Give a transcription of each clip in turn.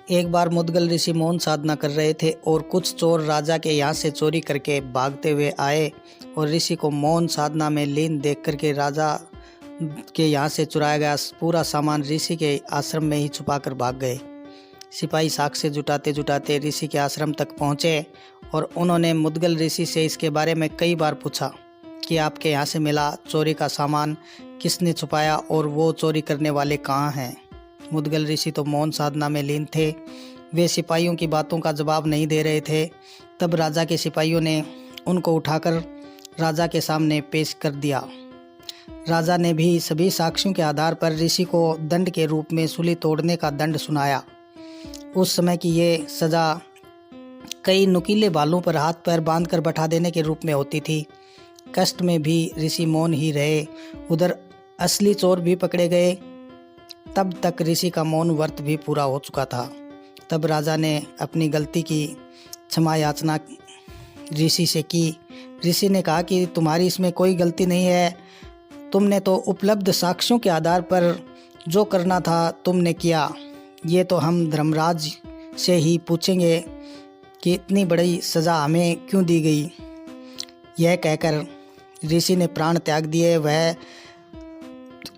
एक बार मुद्गल ऋषि मौन साधना कर रहे थे और कुछ चोर राजा के यहाँ से चोरी करके भागते हुए आए और ऋषि को मौन साधना में लीन देख करके राजा के यहाँ से चुराया गया पूरा सामान ऋषि के आश्रम में ही छुपा कर भाग गए। सिपाही साक्ष्य जुटाते जुटाते ऋषि के आश्रम तक पहुँचे और उन्होंने मुद्गल ऋषि से इसके बारे में कई बार पूछा कि आपके यहाँ से मिला चोरी का सामान किसने छुपाया और वो चोरी करने वाले कहाँ हैं। मुद्गल ऋषि तो मौन साधना में लीन थे, वे सिपाहियों की बातों का जवाब नहीं दे रहे थे। तब राजा के सिपाहियों ने उनको उठाकर राजा के सामने पेश कर दिया। राजा ने भी सभी साक्ष्यों के आधार पर ऋषि को दंड के रूप में सूली तोड़ने का दंड सुनाया। उस समय की ये सज़ा कई नुकीले बालों पर हाथ पैर बांधकर बैठा देने के रूप में होती थी। कष्ट में भी ऋषि मौन ही रहे। उधर असली चोर भी पकड़े गए। तब तक ऋषि का मौन व्रत भी पूरा हो चुका था। तब राजा ने अपनी गलती की क्षमा याचना ऋषि से की। ऋषि ने कहा कि तुम्हारी इसमें कोई गलती नहीं है, तुमने तो उपलब्ध साक्ष्यों के आधार पर जो करना था तुमने किया। ये तो हम धर्मराज से ही पूछेंगे कि इतनी बड़ी सज़ा हमें क्यों दी गई। यह कहकर ऋषि ने प्राण त्याग दिए। वह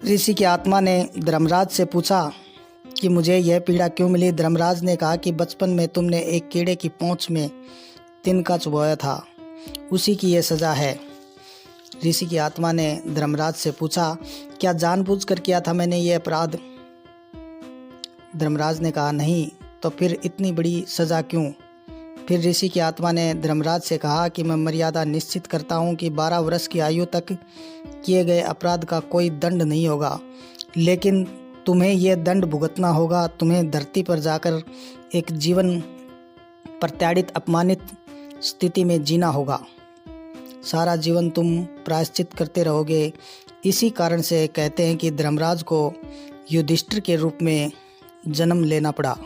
ऋषि की आत्मा ने धर्मराज से पूछा कि मुझे यह पीड़ा क्यों मिली। धर्मराज ने कहा कि बचपन में तुमने एक कीड़े की पूंछ में तिनका चुभोया था, उसी की यह सज़ा है। ऋषि की आत्मा ने धर्मराज से पूछा, क्या जानबूझकर किया था मैंने ये अपराध? धर्मराज ने कहा नहीं, तो फिर इतनी बड़ी सज़ा क्यों? फिर ऋषि की आत्मा ने धर्मराज से कहा कि मैं मर्यादा निश्चित करता हूँ कि 12 वर्ष की आयु तक किए गए अपराध का कोई दंड नहीं होगा, लेकिन तुम्हें यह दंड भुगतना होगा। तुम्हें धरती पर जाकर एक जीवन प्रताड़ित अपमानित स्थिति में जीना होगा। सारा जीवन तुम प्रायश्चित करते रहोगे। इसी कारण से कहते हैं कि धर्मराज को युधिष्ठिर के रूप में जन्म लेना पड़ा।